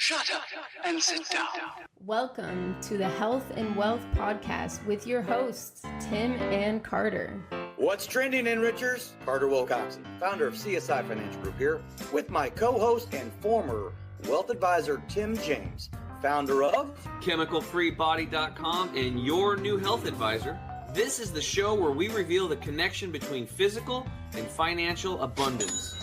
Shut up and sit down. Welcome to the Health and Wealth Podcast with your hosts, Tim and Carter. What's trending, Enrichers? Carter Wilcoxson, founder of CSI Financial Group here, with my co-host and former wealth advisor, Tim James, founder of ChemicalFreeBody.com and your new health advisor. This is the show where we reveal the connection between physical and financial abundance.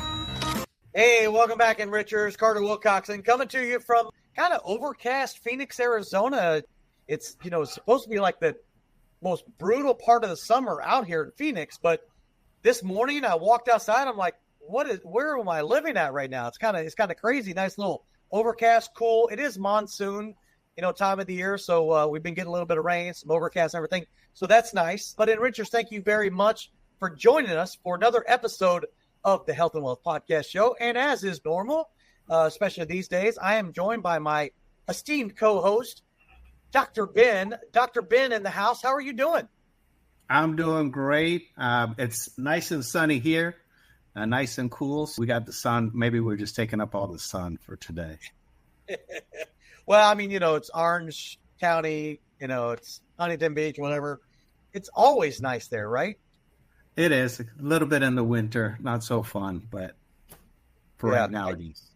Hey, welcome back, Enrichers. Carter Wilcoxson coming to you from kind of overcast Phoenix, Arizona. It's, supposed to be like the most brutal part of the summer out here in Phoenix. But this morning I walked outside. I'm like, where am I living at right now? It's kind of crazy. Nice little overcast, cool. It is monsoon, time of the year. So we've been getting a little bit of rain, some overcast and everything. So that's nice. But Enrichers, thank you very much for joining us for another episode of the Health and Wealth Podcast Show. And as is normal, especially these days, I am joined by my esteemed co-host, Dr. Ben. Dr. Ben in the house. How are you doing? I'm doing great. It's nice and sunny here, nice and cool. We got the sun. Maybe we're just taking up all the sun for today. Well, it's Orange County, it's Huntington Beach, whatever. It's always nice there, right? It is a little bit in the winter, not so fun, but for right now it is.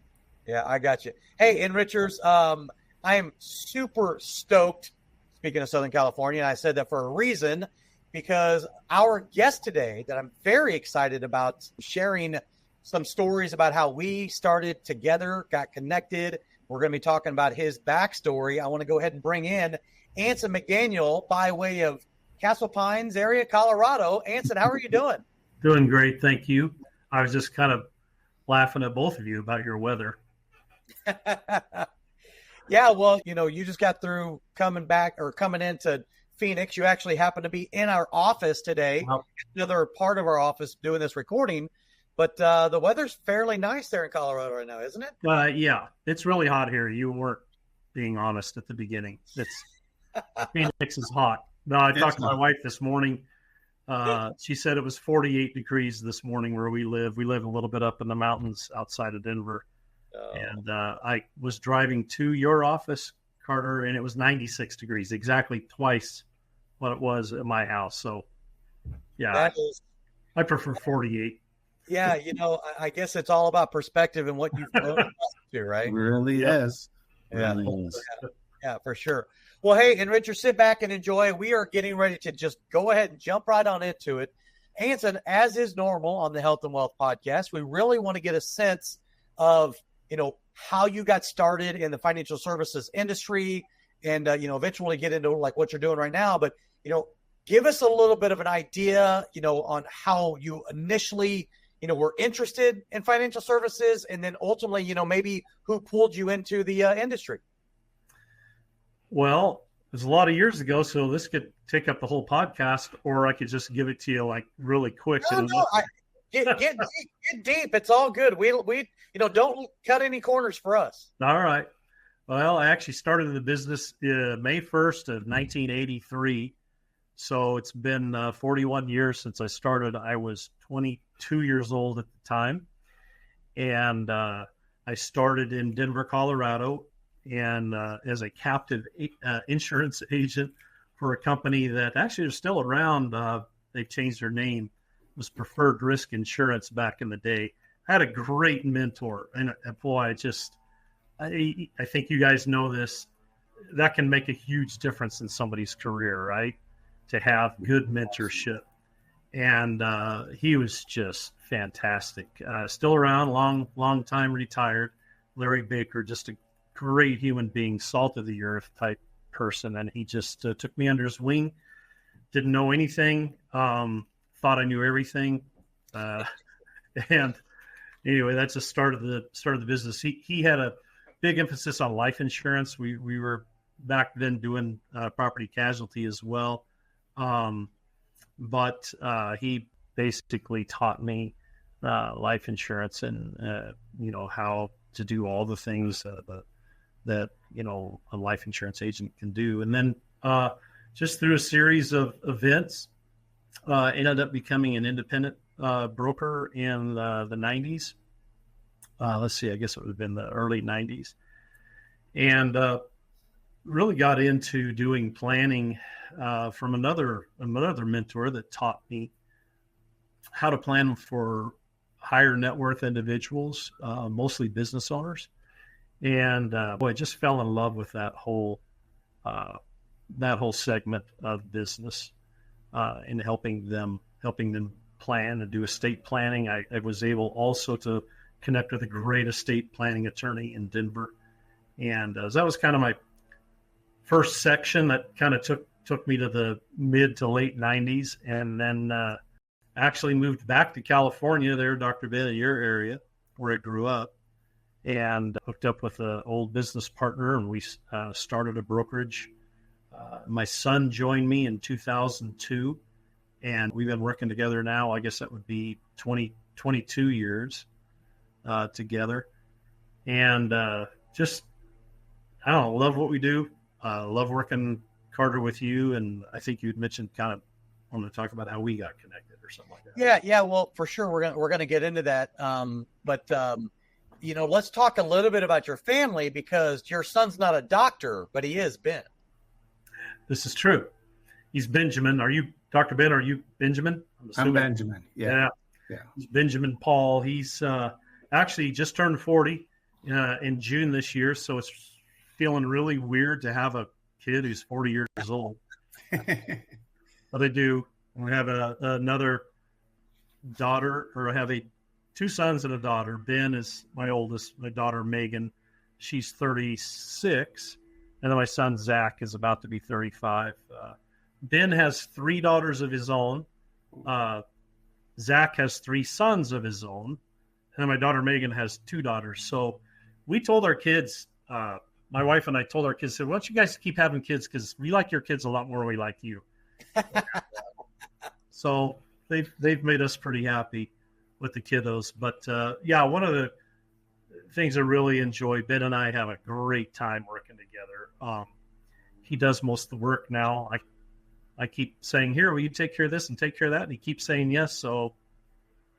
Yeah, I got you. Hey, Enrichers, I am super stoked, speaking of Southern California, and I said that for a reason, because our guest today that I'm very excited about sharing some stories about how we started together, got connected. We're going to be talking about his backstory. I want to go ahead and bring in Anson McDaniel by way of Castle Pines area, Colorado. Anson, how are you doing? Doing great, thank you. I was just kind of laughing at both of you about your weather. Yeah, well, you just got through coming into Phoenix. You actually happen to be in our office today, another part of our office doing this recording. But the weather's fairly nice there in Colorado right now, isn't it? Yeah, it's really hot here. You weren't being honest at the beginning. Phoenix is hot. No, I talked to my wife this morning. She said it was 48 degrees this morning where we live. We live a little bit up in the mountains outside of Denver. Oh. And I was driving to your office, Carter, and it was 96 degrees, exactly twice what it was at my house. So, yeah, I prefer 48. Yeah, I guess it's all about perspective and what you've grown to, right? It really is. Yeah, yeah, for sure. Well, hey, Enricher, sit back and enjoy. We are getting ready to just go ahead and jump right on into it. Anson, as is normal on the Health and Wealth Podcast, we really want to get a sense of, how you got started in the financial services industry and, eventually get into like what you're doing right now. But, give us a little bit of an idea, on how you initially, were interested in financial services and then ultimately, maybe who pulled you into the industry. Well, it was a lot of years ago, so this could take up the whole podcast, or I could just give it to you like really quick. Get deep. It's all good. We don't cut any corners for us. All right. Well, I actually started in the business May 1st of 1983. So it's been 41 years since I started. I was 22 years old at the time. And I started in Denver, Colorado, and as a captive insurance agent for a company that actually is still around. They've changed their name. It was Preferred Risk Insurance back in the day. I had a great mentor, and boy, I think you guys know this. That can make a huge difference in somebody's career, right? To have good mentorship. And he was just fantastic. Still around, long time retired. Larry Baker, just a great human being, salt of the earth type person. And he just took me under his wing. Didn't know anything. Thought I knew everything. And anyway, that's the start of the business. He had a big emphasis on life insurance. We were back then doing property casualty as well. But he basically taught me life insurance and, how to do all the things that, a life insurance agent can do. And then just through a series of events, ended up becoming an independent broker in the 90s. Let's see, I guess it would have been the early 90s. and really got into doing planning from another mentor that taught me how to plan for higher net worth individuals, mostly business owners. And I just fell in love with that whole segment of business, and helping them plan and do estate planning. I was able also to connect with a great estate planning attorney in Denver, and that was kind of my first section that kind of took me to the mid to late 90s, and then actually moved back to California, there, Dr. Ben, in your area where I grew up, and hooked up with an old business partner, and we started a brokerage. My son joined me in 2002, and we've been working together now. I guess that would be 22 years together. And just, I don't know, love what we do. Love working, Carter, with you. And I think you'd mentioned kind of want to talk about how we got connected or something like that. Yeah. Well, for sure, we're gonna get into that. But let's talk a little bit about your family, because your son's not a doctor, but he is Ben. This is true. He's Benjamin. Are you Dr. Ben? Are you Benjamin? I'm Benjamin. Yeah. He's Benjamin Paul. He's actually just turned 40 in June this year. So it's feeling really weird to have a kid who's 40 years old. But I do. We have another daughter, or I have two sons and a daughter. Ben is my oldest. My daughter, Megan, she's 36. And then my son, Zach, is about to be 35. Ben has 3 daughters of his own. Zach has 3 sons of his own. And then my daughter, Megan, has 2 daughters. So we told our kids, my wife and I told our kids, said, why don't you guys keep having kids? Because we like your kids a lot more than we like you. So they've made us pretty happy with the kiddos. But, one of the things I really enjoy, Ben and I have a great time working together. He does most of the work now. I keep saying, here, will you take care of this and take care of that? And he keeps saying yes.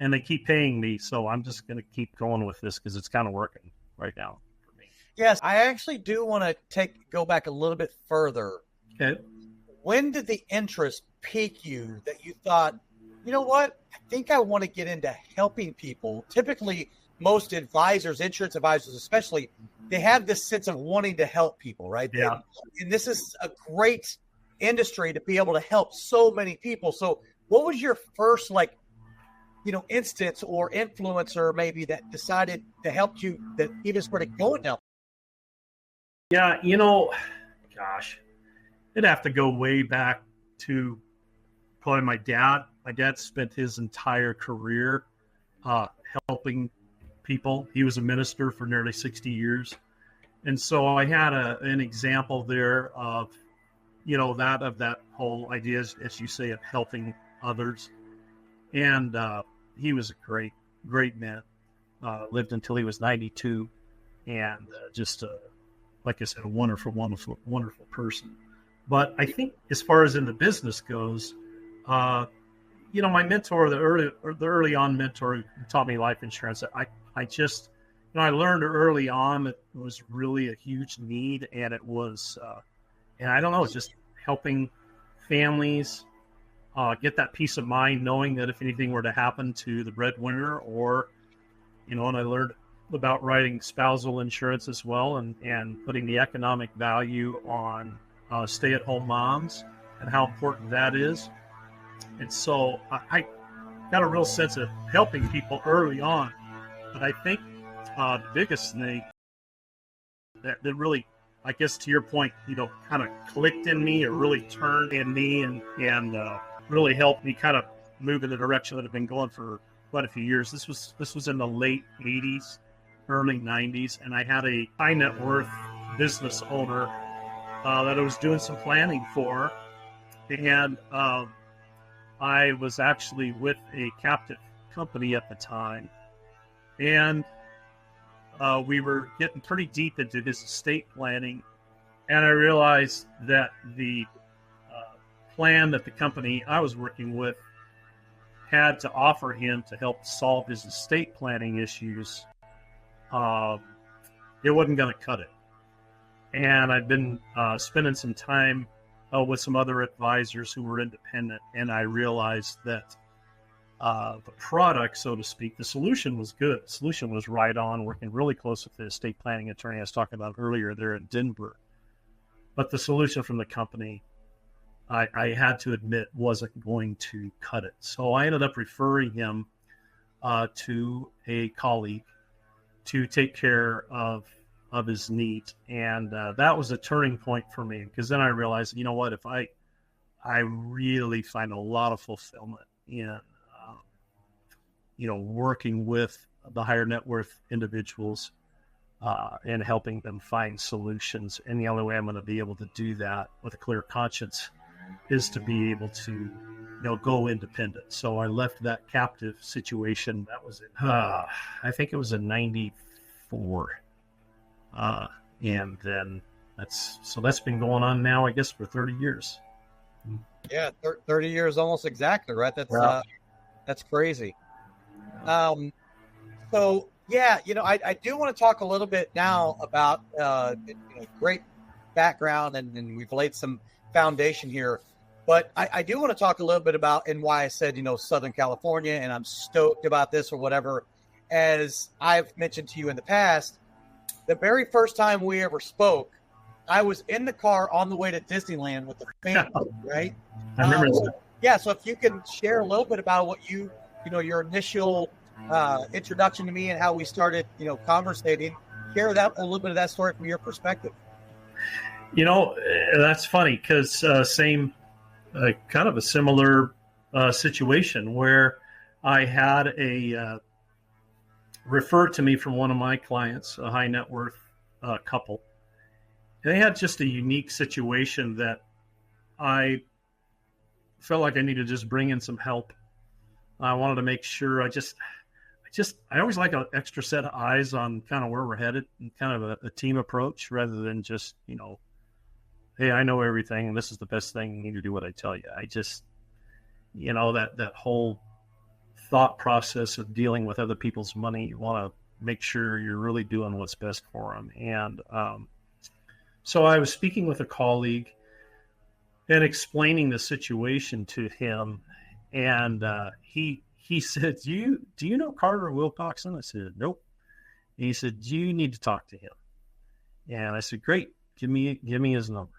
And they keep paying me. So I'm just going to keep going with this because it's kind of working right now for me. Yes, I actually do want to go back a little bit further. Okay. When did the interest pique you that you thought, you know what, I think I want to get into helping people? Typically, most advisors, insurance advisors especially, they have this sense of wanting to help people, right? Yeah. And this is a great industry to be able to help so many people. So what was your first, instance or influencer maybe that decided to help you, that even started going down? Yeah, gosh, it'd have to go way back to probably my dad. My dad spent his entire career helping people. He was a minister for nearly 60 years. And so I had an example there of, that whole idea, as you say, of helping others. And he was a great, great man. Lived until he was 92, and just, like I said, a wonderful, wonderful, wonderful person. But I think as far as in the business goes, my mentor, the early on mentor who taught me life insurance, I learned early on that it was really a huge need, and it was, just helping families get that peace of mind, knowing that if anything were to happen to the breadwinner, or, and I learned about writing spousal insurance as well, and putting the economic value on stay-at-home moms and how important that is. And so I got a real sense of helping people early on. But I think the biggest thing that really, I guess to your point, kind of clicked in me, or really turned in me, and really helped me kind of move in the direction that I've been going for quite a few years. This was in the late 80s, early 90s, and I had a high net worth business owner that I was doing some planning for, and I was actually with a captive company at the time, and we were getting pretty deep into his estate planning, and I realized that the plan that the company I was working with had to offer him to help solve his estate planning issues, it wasn't going to cut it. And I'd been spending some time with some other advisors who were independent, and I realized that the product, so to speak, the solution was good. The solution was right on, working really close with the estate planning attorney I was talking about earlier there in Denver. But the solution from the company, I had to admit, wasn't going to cut it. So I ended up referring him to a colleague to take care of his needs. And that was a turning point for me, because then I realized, you know what, if I really find a lot of fulfillment in, working with the higher net worth individuals and helping them find solutions. And the only way I'm going to be able to do that with a clear conscience is to be able to, go independent. So I left that captive situation. That was I think it was in 94. And then that's been going on now, I guess, for 30 years. Yeah, 30 years almost exactly, right? That's crazy. So yeah, I do want to talk a little bit now about great background, and we've laid some foundation here. But I do want to talk a little bit about, and why I said, Southern California, and I'm stoked about this or whatever. As I've mentioned to you in the past, the very first time we ever spoke, I was in the car on the way to Disneyland with the family, right? I remember that. Yeah, so if you can share a little bit about what your initial introduction to me and how we started, conversating, share that a little bit of that story from your perspective. That's funny, because same kind of a similar situation where I had a referred to me from one of my clients, a high net worth couple. And they had just a unique situation that I felt like I needed to just bring in some help. I wanted to make sure I always like an extra set of eyes on kind of where we're headed, and kind of a team approach, rather than just, hey, I know everything and this is the best thing, you need to do what I tell you. I just, that whole thought process of dealing with other people's money, you want to make sure you're really doing what's best for them. And so I was speaking with a colleague and explaining the situation to him, and he said, do you know Carter Wilcoxson? I said, nope. And he said, you need to talk to him. And I said, great, give me his number.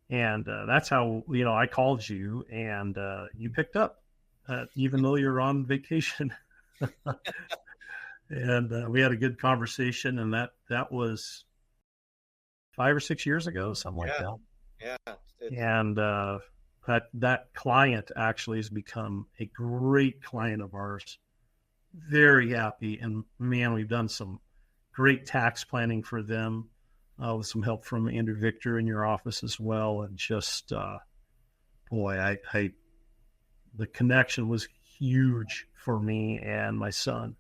And that's how, I called you, and you picked up, even though you're on vacation. And we had a good conversation, and that was 5 or 6 years ago, something like that. Yeah. And that client actually has become a great client of ours. Very happy. And man, we've done some great tax planning for them with some help from Andrew Victor in your office as well. And just, boy, the connection was huge for me and my son.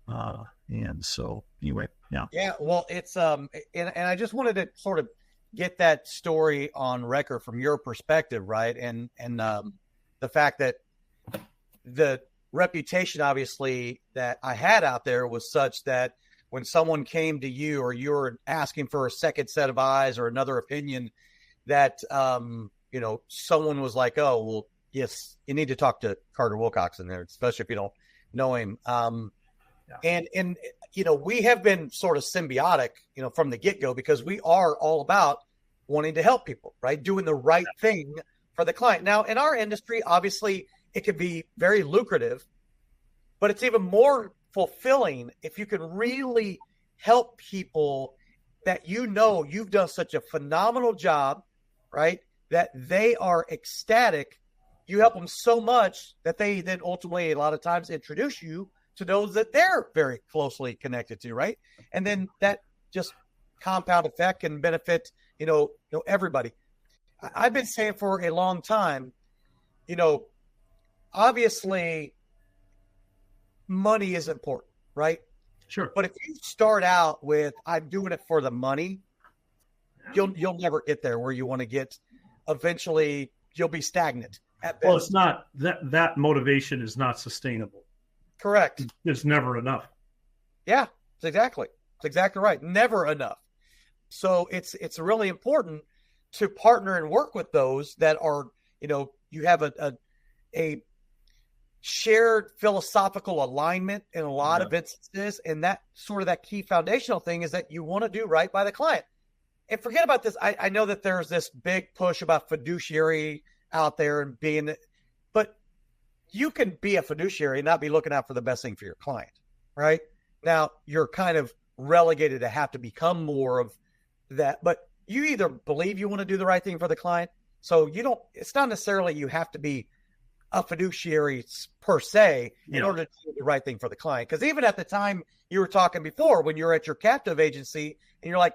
And so anyway, yeah. Yeah. Well, it's, and I just wanted to sort of get that story on record from your perspective, right? And the fact that the reputation, obviously, that I had out there was such that when someone came to you, or you were asking for a second set of eyes or another opinion, that, someone was like, oh, well, yes, you need to talk to Carter Wilcoxson there, especially if you don't know him. And we have been sort of symbiotic, from the get-go, because we are all about wanting to help people, right? Doing the right thing for the client. Now, in our industry, obviously, it can be very lucrative, but it's even more fulfilling if you can really help people that you've done such a phenomenal job, right? That they are ecstatic. You help them so much that they then ultimately, a lot of times, introduce you to those that they're very closely connected to, right? And then that just compound effect can benefit, everybody. I've been saying for a long time, obviously money is important, right? Sure. But if you start out with, I'm doing it for the money, you'll never get there where you want to get. Eventually you'll be stagnant at best. Well, it's not that motivation is not sustainable. Correct. There's never enough. Yeah, it's exactly right. Never enough. So it's really important to partner and work with those that are, you have a shared philosophical alignment in a lot of instances. And that sort of that key foundational thing is that you want to do right by the client. And forget about this. I know that there's this big push about fiduciary out there and but you can be a fiduciary and not be looking out for the best thing for your client, right? Now you're kind of relegated to have to become more of that, but you either believe you want to do the right thing for the client. So it's not necessarily you have to be a fiduciary per se in order to do the right thing for the client. Because even at the time you were talking before, when you're at your captive agency and you're like,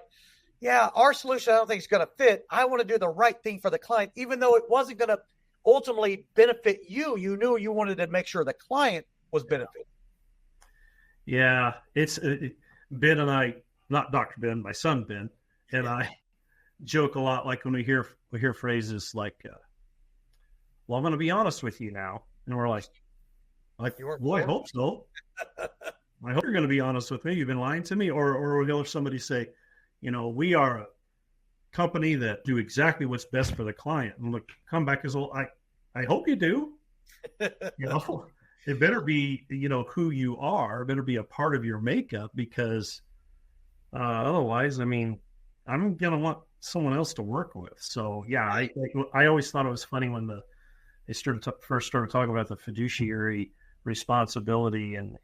yeah, our solution I don't think is going to fit. I want to do the right thing for the client, even though it wasn't going to ultimately benefit you. You knew you wanted to make sure the client was benefited. Yeah, it's Ben and I, not Dr. Ben, my son Ben, and I joke a lot. Like when we hear phrases like, "Well, I'm going to be honest with you now," and we're like, "Well, I hope so. I hope you're going to be honest with me. You've been lying to me," or we'll hear somebody say, "We are a company that do exactly what's best for the client." And look, come back as well. I hope you do. It better be, who you are. It better be a part of your makeup, because otherwise, I'm going to want someone else to work with. So yeah, I always thought it was funny when they first started talking about the fiduciary responsibility, and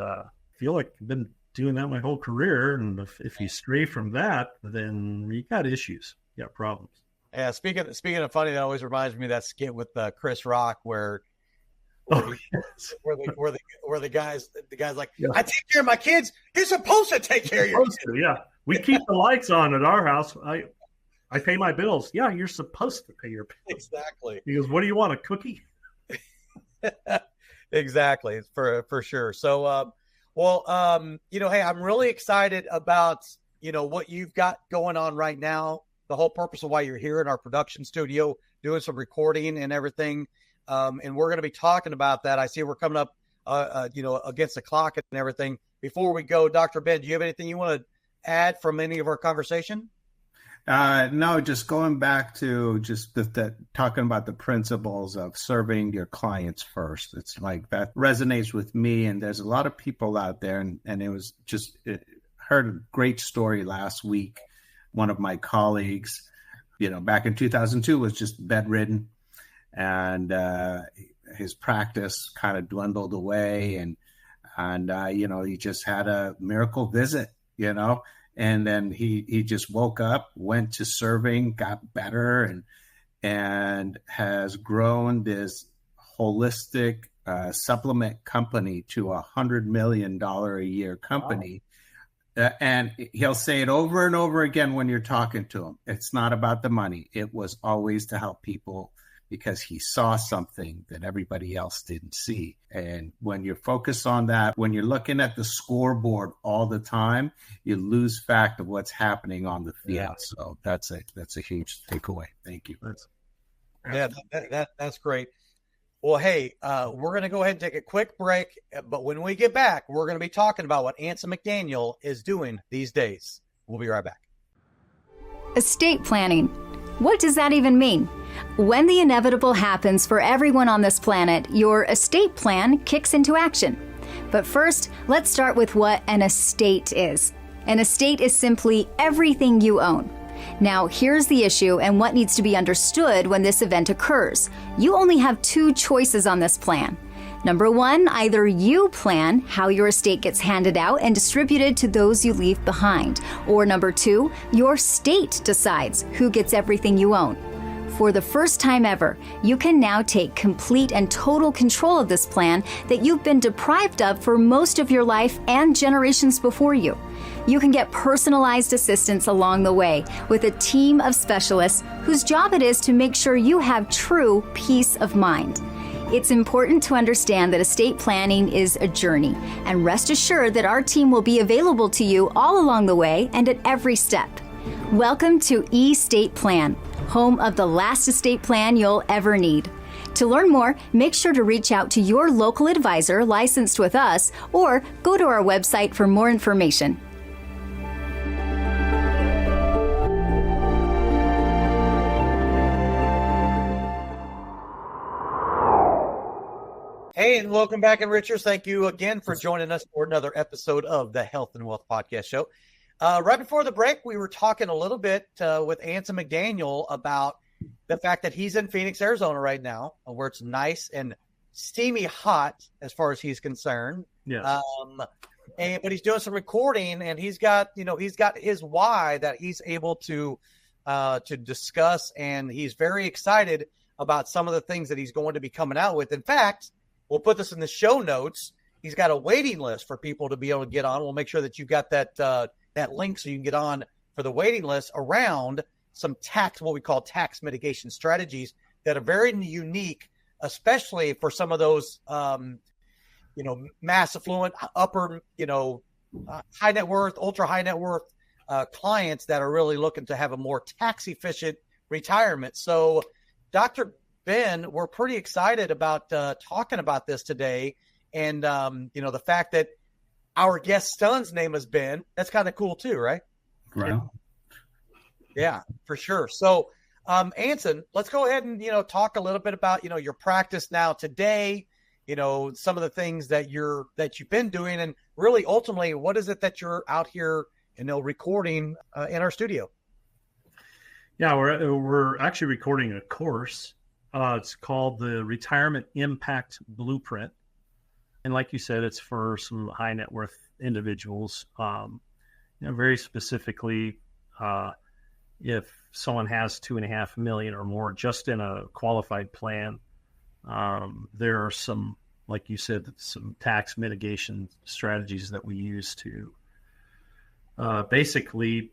I feel like I've been doing that my whole career. And if you stray from that, then you got issues, you got problems. Yeah. Speaking of funny, that always reminds me of that skit with Chris Rock where the guy's like, I take care of my kids. You're supposed to take care of your kids. Yeah. We keep the lights on at our house. I pay my bills. Yeah. You're supposed to pay your bills. Exactly. He goes, what do you want? A cookie? Exactly. For sure. So, hey, I'm really excited about, what you've got going on right now. The whole purpose of why you're here in our production studio, doing some recording and everything. And we're going to be talking about that. I see we're coming up, against the clock and everything. Before we go, Dr. Ben, do you have anything you want to add from any of our conversation? No, just going back to just talking about the principles of serving your clients first. It's like that resonates with me. And there's a lot of people out there, and heard a great story last week. One of my colleagues, back in 2002 was just bedridden, and his practice kind of dwindled away, and he just had a miracle visit, and then he just woke up, went to serving, got better, and has grown this holistic supplement company to $100 million a year company. Wow. And he'll say it over and over again when you're talking to him. It's not about the money. It was always to help people, because he saw something that everybody else didn't see. And when you're focused on that, when you're looking at the scoreboard all the time, you lose fact of what's happening on the field. Yeah. So that's a huge takeaway. Thank you. That's great. Well, hey, we're going to go ahead and take a quick break, but when we get back, we're going to be talking about what Anson McDaniel is doing these days. We'll be right back. Estate planning. What does that even mean? When the inevitable happens for everyone on this planet, your estate plan kicks into action. But first, let's start with what an estate is. An estate is simply everything you own. Now, here's the issue and what needs to be understood when this event occurs. You only have two choices on this plan. Number one, either you plan how your estate gets handed out and distributed to those you leave behind. Or number two, your state decides who gets everything you own. For the first time ever, you can now take complete and total control of this plan that you've been deprived of for most of your life and generations before you. You can get personalized assistance along the way with a team of specialists whose job it is to make sure you have true peace of mind. It's important to understand that estate planning is a journey, and rest assured that our team will be available to you all along the way and at every step. Welcome to eState Plan, home of the last estate plan you'll ever need. To learn more, make sure to reach out to your local advisor licensed with us, or go to our website for more information. Hey, and welcome back, Enrichers. Thank you again for joining us for another episode of the Health and Wealth Podcast Show. Right before the break, we were talking a little bit with Anson McDaniel about the fact that he's in Phoenix, Arizona right now, where it's nice and steamy hot as far as he's concerned. Yes. But he's doing some recording, and he's got his why that he's able to discuss, and he's very excited about some of the things that he's going to be coming out with. In fact, we'll put this in the show notes. He's got a waiting list for people to be able to get on. We'll make sure that you got that link so you can get on for the waiting list around some what we call tax mitigation strategies that are very unique, especially for some of those, mass affluent, upper, high net worth, ultra high net worth clients that are really looking to have a more tax efficient retirement. So, Dr. Ben, we're pretty excited about talking about this today. And, the fact that our guest son's name is Ben, that's kind of cool too, right? Right. Yeah, for sure. So, Anson, let's go ahead and, talk a little bit about, your practice now today, some of the things that you've been doing, and really ultimately, what is it that you're out here, recording in our studio? Yeah, we're actually recording a course. It's called the Retirement Impact Blueprint. And like you said, it's for some high net worth individuals. Very specifically, if someone has $2.5 million or more just in a qualified plan, there are some, like you said, some tax mitigation strategies that we use to basically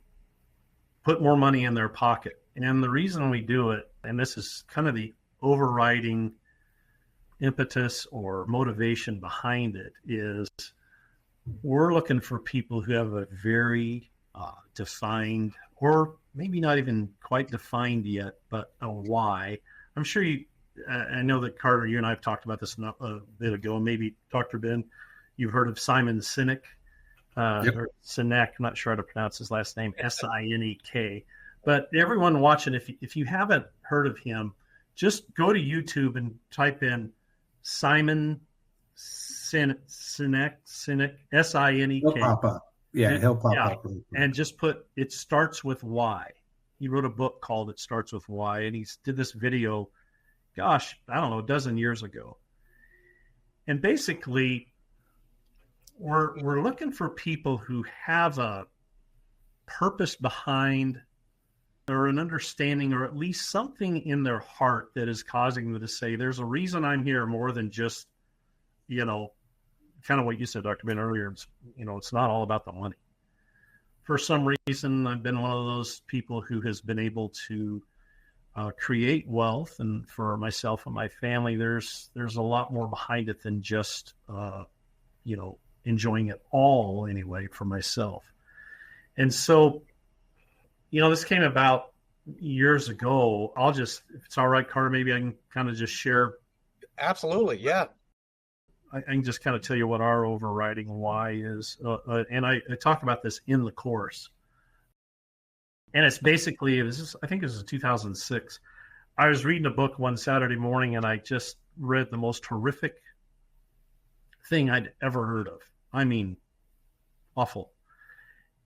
put more money in their pocket. And the reason we do it, and this is kind of the overriding impetus or motivation behind it, is we're looking for people who have a very defined, or maybe not even quite defined yet, but a why. I'm sure I know that Carter, you and I have talked about this a bit ago, and maybe Dr. Ben, you've heard of Simon Sinek, or Sinek, I'm not sure how to pronounce his last name, Sinek. But everyone watching, if you haven't heard of him, just go to YouTube and type in Simon Sinek, Sinek, He'll pop up. Yeah, he'll pop up. And just put, it starts with why. He wrote a book called It Starts With Why, and he did this video, gosh, I don't know, a dozen years ago. And basically, we're looking for people who have a purpose behind, or an understanding, or at least something in their heart that is causing them to say, there's a reason I'm here more than just, kind of what you said, Dr. Ben, earlier. It's not all about the money. For some reason, I've been one of those people who has been able to create wealth. And for myself and my family, there's a lot more behind it than just, enjoying it all anyway for myself. And so, this came about years ago. If it's all right, Carter, maybe I can kind of just share. Absolutely, yeah. I can just kind of tell you what our overriding why is. And I talk about this in the course. And it's basically, I think it was 2006. I was reading a book one Saturday morning, and I just read the most horrific thing I'd ever heard of. I mean, awful.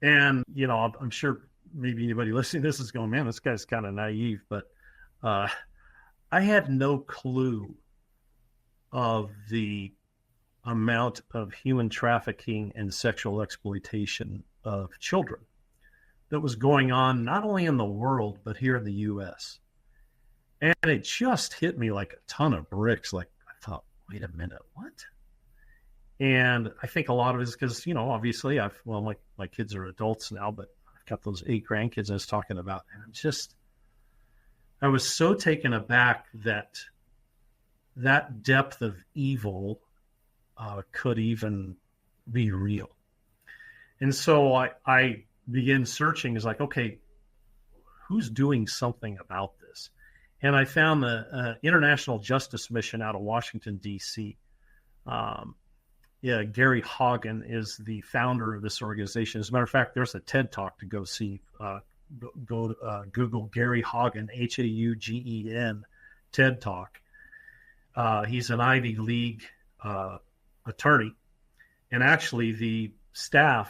And, I'm sure maybe anybody listening to this is going, man, this guy's kind of naive. But I had no clue of the amount of human trafficking and sexual exploitation of children that was going on not only in the world, but here in the U.S. And it just hit me like a ton of bricks. Like, I thought, wait a minute, what? And I think a lot of it is because, obviously my kids are adults now, but I've got those 8 grandkids I was talking about. And I was so taken aback that depth of evil could even be real. And so I began searching, is like, okay, who's doing something about this? And I found the International Justice Mission out of Washington, D.C. Gary Hagen is the founder of this organization. As a matter of fact, there's a TED Talk to go see. Go Google Gary Hagen, Haugen, TED Talk. He's an Ivy League attorney. And actually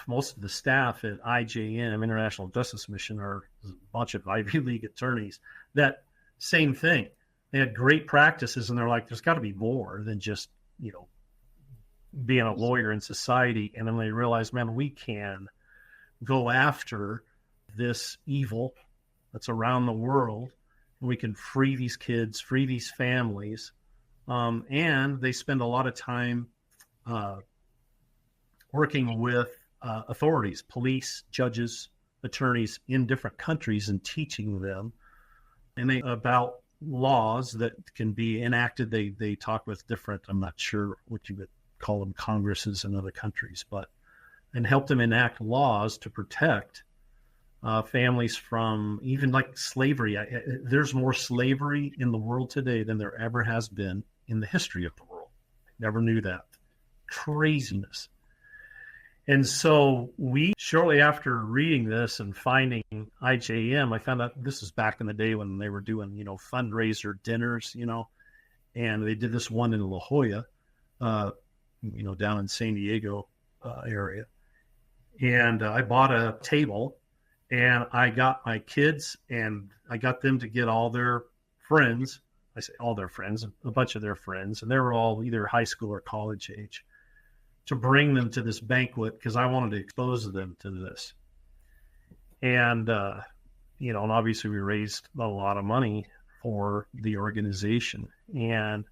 most of the staff at IJM, International Justice Mission, are a bunch of Ivy League attorneys. That same thing. They had great practices, and they're like, there's got to be more than just, being a lawyer in society. And then they realized, man, we can go after this evil that's around the world, and we can free these kids, free these families. And they spend a lot of time working with authorities, police, judges, attorneys in different countries, and teaching them about laws that can be enacted. They talk with different, I'm not sure what you would call them, congresses in other countries, and help them enact laws to protect families from even like slavery. There's more slavery in the world today than there ever has been in the history of the world. Never knew that. Craziness. And so shortly after reading this and finding IJM, I found out this was back in the day when they were doing, fundraiser dinners, and they did this one in La Jolla, down in San Diego area. And I bought a table, and I got my kids, and I got them to get all their friends. I say all their friends, a bunch of their friends, and they were all either high school or college age, to bring them to this banquet because I wanted to expose them to this. And, and obviously we raised a lot of money for the organization. And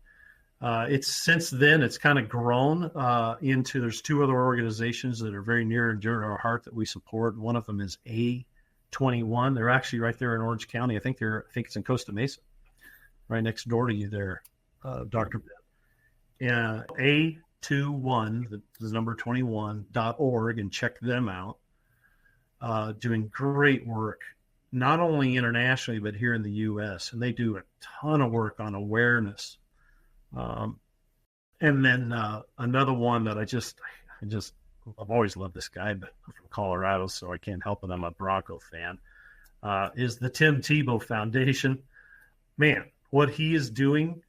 since then it's kind of grown into, there's two other organizations that are very near and dear to our heart that we support. One of them is A21. They're actually right there in Orange County. I think it's in Costa Mesa, right next door to you there, Dr. Ben. A21, the number 21.org, and check them out. Doing great work, not only internationally, but here in the U.S. And they do a ton of work on awareness. And then another one that I've always loved this guy, but I'm from Colorado, so I can't help it. I'm a Bronco fan, is the Tim Tebow Foundation. Man, what he is doing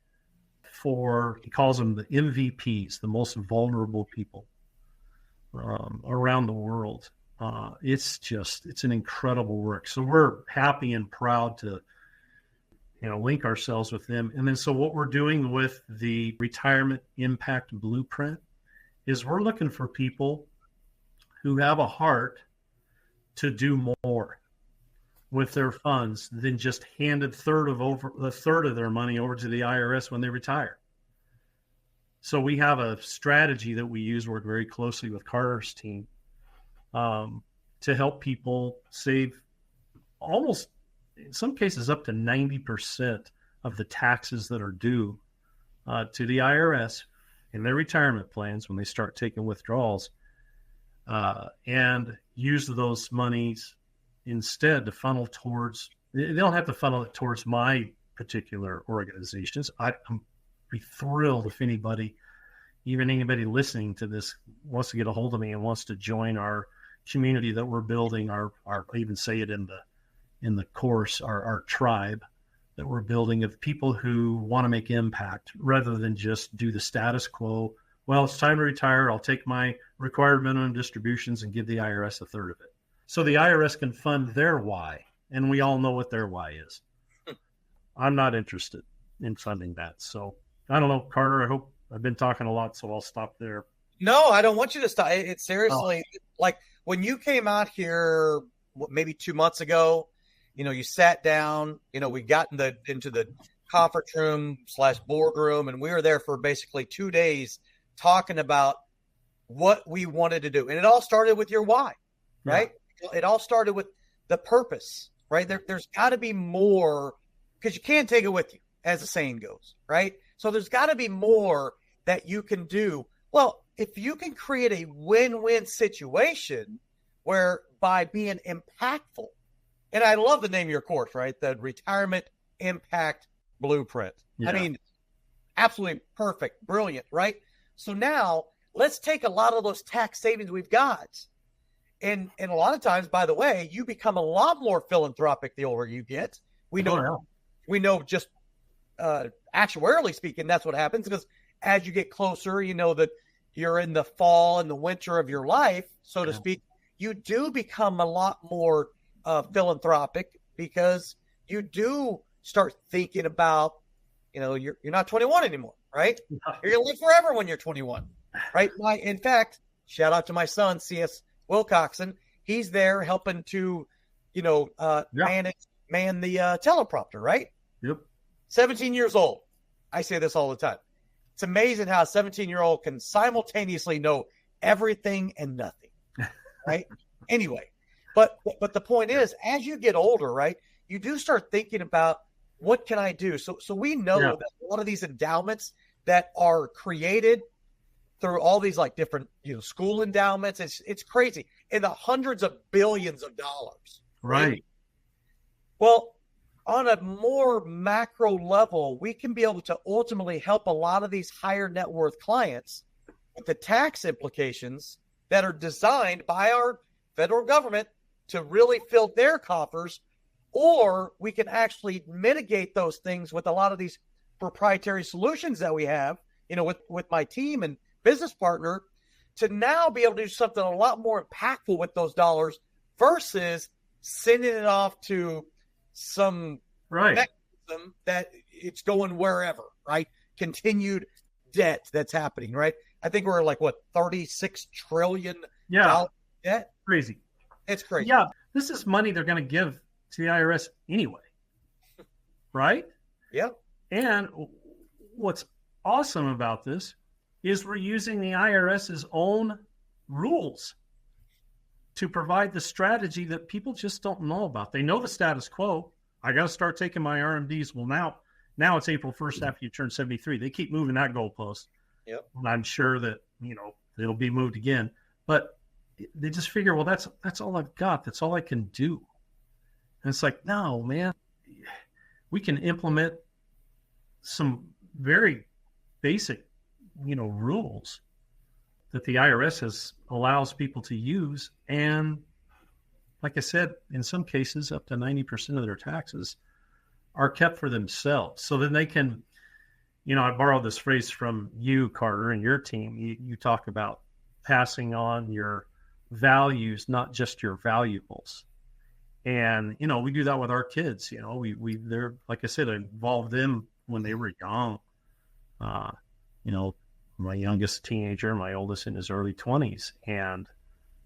he calls them the MVPs, the most vulnerable people around the world. It's an incredible work. So we're happy and proud to, link ourselves with them. And then, so what we're doing with the Retirement Impact Blueprint is we're looking for people who have a heart to do more with their funds than just hand a third of their money over to the IRS when they retire. So we have a strategy that we work very closely with Carter's team to help people save almost, in some cases, up to 90% of the taxes that are due to the IRS in their retirement plans when they start taking withdrawals, and use those monies instead to funnel towards, they don't have to funnel it towards my particular organizations. I'm be thrilled if anybody listening to this wants to get a hold of me and wants to join our community that we're building, our I even say it in the course, our tribe that we're building of people who want to make impact rather than just do the status quo. Well, it's time to retire. I'll take my required minimum distributions and give the IRS a third of it. So the IRS can fund their why, and we all know what their why is. I'm not interested in funding that. So I don't know, Carter, I hope I've been talking a lot, so I'll stop there. No, I don't want you to stop. It's seriously, like when you came out here maybe 2 months ago, you sat down, we got into the conference room / boardroom, and we were there for basically 2 days talking about what we wanted to do. And it all started with your why, right? Yeah. It all started with the purpose, right? There's got to be more, because you can't take it with you, as the saying goes, right? So there's got to be more that you can do. Well, if you can create a win-win situation where by being impactful, and I love the name of your course, right? The Retirement Impact Blueprint. Yeah. I mean, absolutely perfect, brilliant, right? So now let's take a lot of those tax savings we've got. And a lot of times, by the way, you become a lot more philanthropic the older you get. We know just actuarially speaking, that's what happens, because as you get closer, that you're in the fall and the winter of your life, so to speak, you do become a lot more philanthropic, because you do start thinking about, you're not 21 anymore, right? You're going to live forever when you're 21, right? In fact, shout out to my son, C.S. Wilcoxson. He's there helping to, man the teleprompter, right? Yep. 17 years old. I say this all the time. It's amazing how a 17-year-old can simultaneously know everything and nothing, right? Anyway, but the point is, as you get older, right, you do start thinking about, what can I do? So we know that a lot of these endowments that are created through all these like different, school endowments, it's crazy, in the hundreds of billions of dollars. Right. Well, on a more macro level, we can be able to ultimately help a lot of these higher net worth clients with the tax implications that are designed by our federal government to really fill their coffers, or we can actually mitigate those things with a lot of these proprietary solutions that we have, with my team and business partner, to now be able to do something a lot more impactful with those dollars versus sending it off to some mechanism that it's going wherever, right? Continued debt that's happening, right? I think we're like, $36 trillion debt? Crazy. It's crazy. Yeah, this is money they're going to give to the IRS anyway, right? Yeah. And what's awesome about this is we're using the IRS's own rules to provide the strategy that people just don't know about. They know the status quo. I got to start taking my RMDs. Well, now it's April 1st after you turn 73. They keep moving that goalpost. Yep. And I'm sure that, it'll be moved again. But they just figure, well, that's all I've got. That's all I can do. And it's like, no, man, we can implement some very basic, rules that the IRS allows people to use. And like I said, in some cases, up to 90% of their taxes are kept for themselves. So then they can, I borrowed this phrase from you, Carter, and your team. You talk about passing on your values, not just your valuables. And, we do that with our kids. They're, like I said, I involved them when they were young. My youngest teenager, my oldest in his early 20s. And,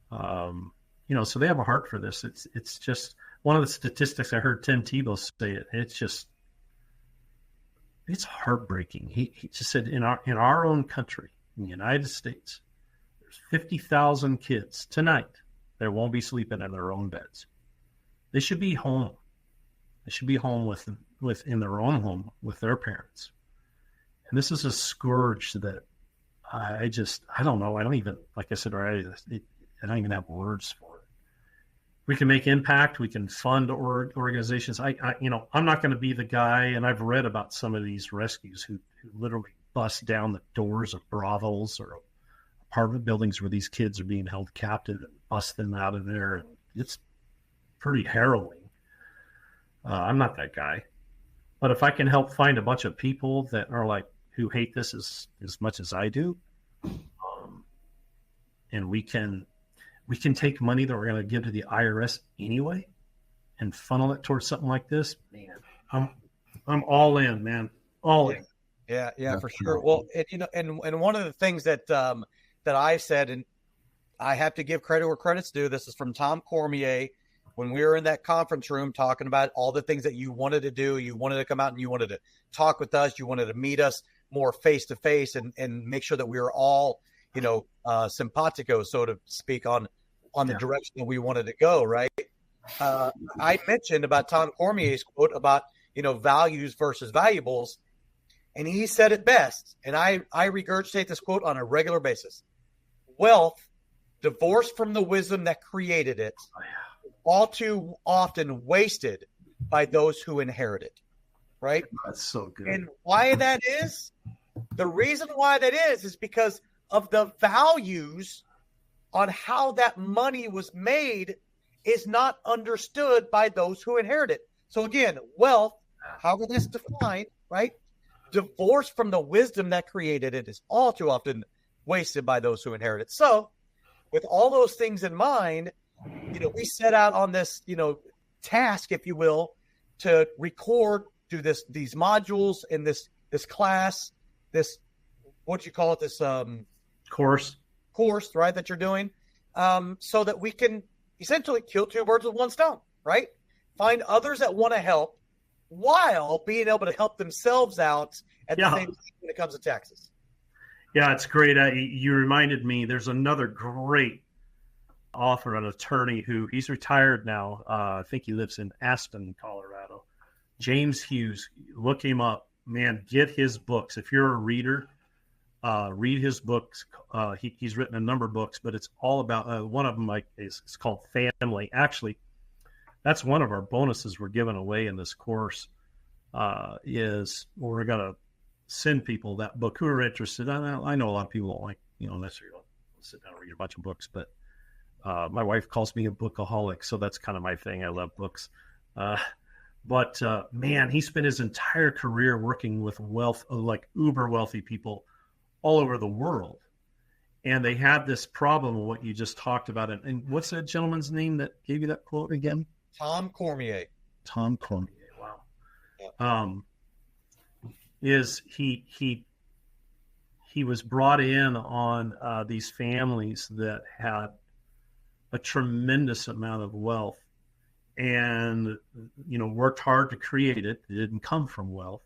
so they have a heart for this. It's just one of the statistics I heard Tim Tebow say it. It's heartbreaking. He just said in our own country, in the United States, there's 50,000 kids tonight that won't be sleeping in their own beds. They should be home. They should be home in their own home with their parents. And this is a scourge that I don't know. I don't even, like I said already, I don't even have words for it. We can make impact. We can fund organizations. I'm not going to be the guy, and I've read about some of these rescues who literally bust down the doors of brothels or apartment buildings where these kids are being held captive and bust them out of there. It's pretty harrowing. I'm not that guy. But if I can help find a bunch of people that are like, who hate this as much as I do, and we can take money that we're going to give to the IRS anyway and funnel it towards something like this, man, I'm all in, man. All in. Yeah, for sure. Well, and one of the things that I said, and I have to give credit where credit's due. This is from Tom Cormier. When we were in that conference room talking about all the things that you wanted to do, you wanted to come out and you wanted to talk with us, you wanted to meet us more face to face and make sure that we were all, simpatico, so to speak, on the direction that we wanted to go, right? I mentioned about Tom Cormier's quote about, values versus valuables, and he said it best, and I regurgitate this quote on a regular basis. Wealth, divorced from the wisdom that created it, all too often wasted by those who inherit it, right? That's so good. And why that is, the reason why that is because of the values on how that money was made is not understood by those who inherit it. So again, wealth, however that's defined, right? divorced from the wisdom that created it is all too often wasted by those who inherit it. So with all those things in mind, we set out on this, task, if you will, to record, do these modules in this class, this, what do you call it? This course, right, that you're doing, so that we can essentially kill two birds with one stone, right? Find others that want to help while being able to help themselves out at the same time when it comes to taxes. Yeah, it's great. You reminded me, there's another great author, an attorney he's retired now. I think he lives in Aspen, Colorado. James Hughes, look him up. Man, get his books. If you're a reader, read his books. He's written a number of books, but it's all about, one of them is called Family. Actually, that's one of our bonuses we're giving away in this course, is we're going to send people that book who are interested. I know a lot of people don't like, necessarily sit down and read a bunch of books, but my wife calls me a bookaholic, so that's kind of my thing. I love books. But man, he spent his entire career working with like uber wealthy people all over the world. And they had this problem of what you just talked about. And what's that gentleman's name that gave you that quote again? Tom Cormier. Tom Cormier. Wow. Yeah. He was brought in on these families that had a tremendous amount of wealth and, worked hard to create it. It didn't come from wealth,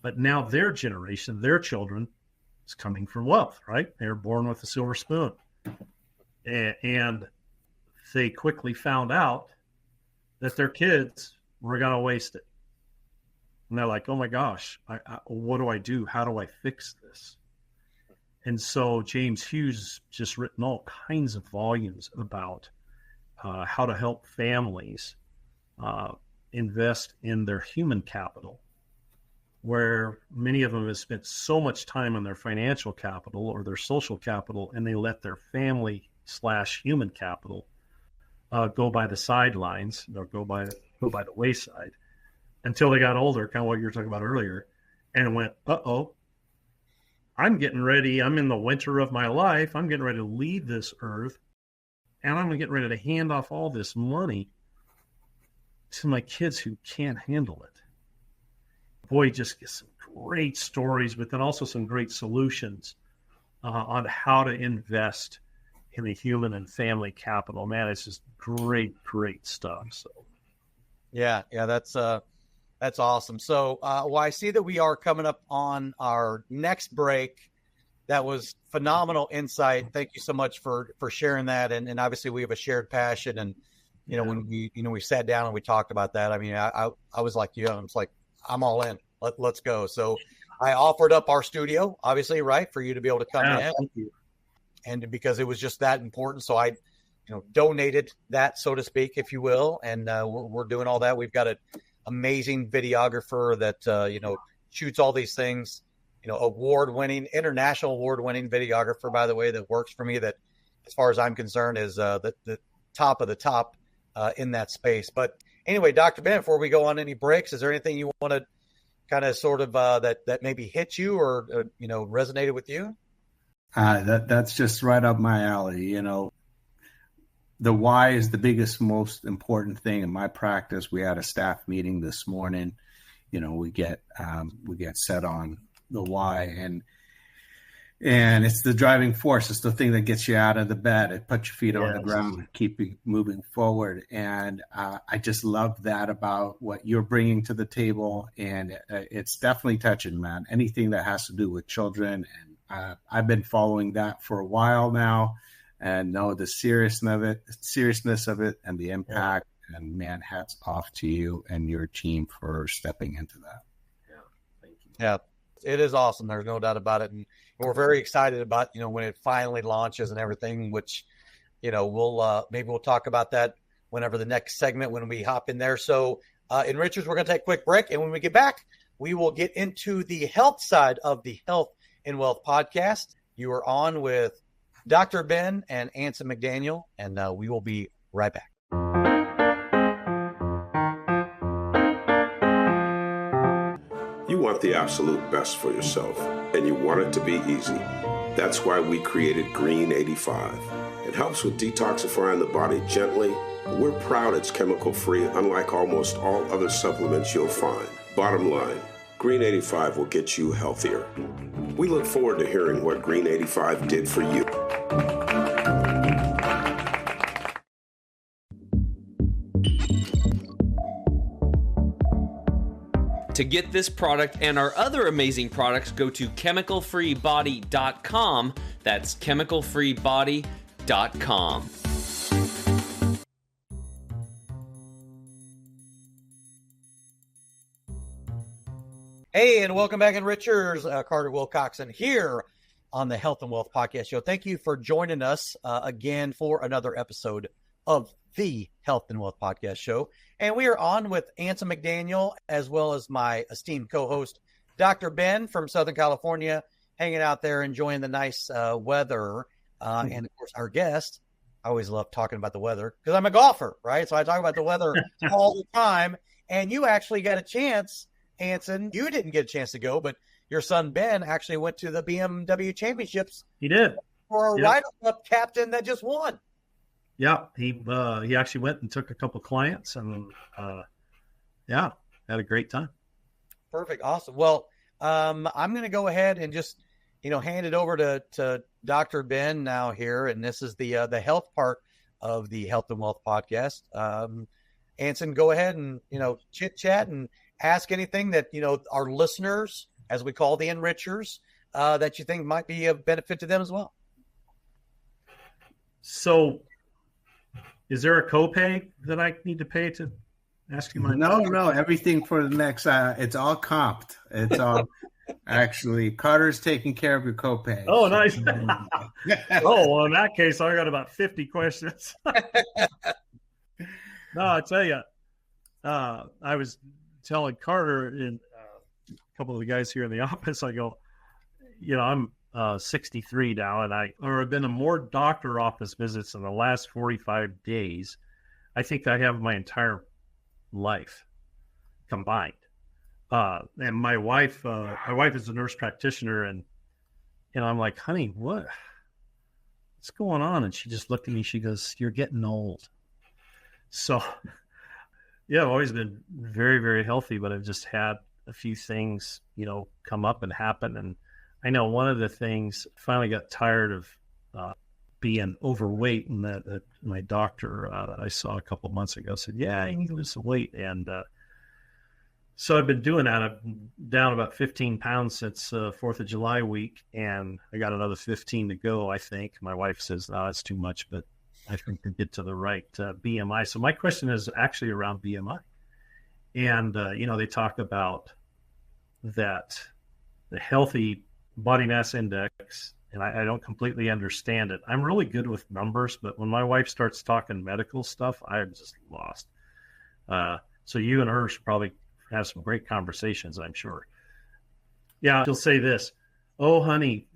but now their generation, their children, is coming from wealth, right? They're born with a silver spoon. And they quickly found out that their kids were going to waste it. And they're like, oh my gosh, what do I do? How do I fix this? And so James Hughes just written all kinds of volumes about how to help families invest in their human capital, where many of them have spent so much time on their financial capital or their social capital, and they let their family/human capital go by the sidelines or go by the wayside until they got older, kind of what you were talking about earlier, and went, uh-oh, I'm getting ready. I'm in the winter of my life. I'm getting ready to leave this earth, and I'm getting ready to hand off all this money to my kids who can't handle it. Boy, just get some great stories, but then also some great solutions on how to invest in the human and family capital. Man, it's just great stuff. So, yeah, that's awesome. So, I see that we are coming up on our next break. That was phenomenal insight. Thank you so much for sharing that. And obviously we have a shared passion. And, when we sat down and we talked about that, I mean, I was like you, I was like, I'm all in. Let's go. So I offered up our studio, obviously, right, for you to be able to come in. Thank you. And because it was just that important. So I, donated that, so to speak, if you will. And we're doing all that. We've got an amazing videographer that, shoots all these things, international award-winning videographer, by the way, that works for me, that as far as I'm concerned is the top of the top in that space. But anyway, Dr. Ben, before we go on any breaks, is there anything you want to kind of sort of that maybe hit you or, resonated with you? That's just right up my alley. The why is the biggest, most important thing in my practice. We had a staff meeting this morning. We get set on the why, and it's the driving force. It's the thing that gets you out of the bed. It puts your feet on the ground and keep you moving forward. And I just love that about what you're bringing to the table. And it's definitely touching, man. Anything that has to do with children. And I've been following that for a while now, and know the seriousness of it and the impact. Yeah. And man, hats off to you and your team for stepping into that. Yeah, thank you. Yeah, it is awesome. There's no doubt about it. And we're very excited about, when it finally launches and everything, which, maybe we'll talk about that whenever the next segment, when we hop in there. So in Richards, we're going to take a quick break. And when we get back, we will get into the health side of the Health and Wealth podcast. You are on with Dr. Ben and Anson McDaniel, and we will be right back. You want the absolute best for yourself, and you want it to be easy. That's why we created Green 85. It helps with detoxifying the body gently. We're proud it's chemical-free, unlike almost all other supplements you'll find. Bottom line, Green 85 will get you healthier. We look forward to hearing what Green 85 did for you. To get this product and our other amazing products, go to chemicalfreebody.com. That's chemicalfreebody.com. Hey, and welcome back, enrichers. Carter Wilcoxson here on the Health and Wealth Podcast Show. Thank you for joining us again for another episode of the Health and Wealth Podcast Show. And we are on with Anson McDaniel, as well as my esteemed co-host, Dr. Ben from Southern California, hanging out there, enjoying the nice weather. And, of course, our guest. I always love talking about the weather because I'm a golfer, right? So I talk about the weather all the time. And you actually got a chance, Anson. You didn't get a chance to go, but your son, Ben, actually went to the BMW Championships. He did. For a Ryder-Cup captain that just won. Yeah, he actually went and took a couple clients, and had a great time. Perfect, awesome. Well, I'm going to go ahead and just hand it over to Dr. Ben now here, and this is the health part of the Health and Wealth Podcast. Anson, go ahead and chit chat and ask anything that our listeners, as we call the enrichers, that you think might be of benefit to them as well. So, is there a copay that I need to pay to ask you my? No. Everything for the next. It's all comped. It's all actually Carter's taking care of your copay. Oh, nice. Oh, well, in that case, I got about 50 questions. No, I tell you, I was telling Carter and a couple of the guys here in the office. I go, I'm 63 now, and I've been to more doctor office visits in the last 45 days. I think I have my entire life combined. And my wife is a nurse practitioner, and I'm like, honey, what's going on? And she just looked at me. She goes, you're getting old. So, yeah, I've always been very, very healthy, but I've just had a few things, come up and happen. And I know one of the things, finally got tired of being overweight, and that my doctor that I saw a couple of months ago said, yeah, you need to lose some weight. And so I've been doing that. I'm down about 15 pounds since 4th of July week, and I got another 15 to go, I think. My wife says, no, that's too much, but I think to get to the right BMI. So my question is actually around BMI. And, they talk about that the healthy body mass index, and I don't completely understand it. I'm really good with numbers, but when my wife starts talking medical stuff, I'm just lost. So you and her should probably have some great conversations, I'm sure. Yeah, she'll say this, oh, honey,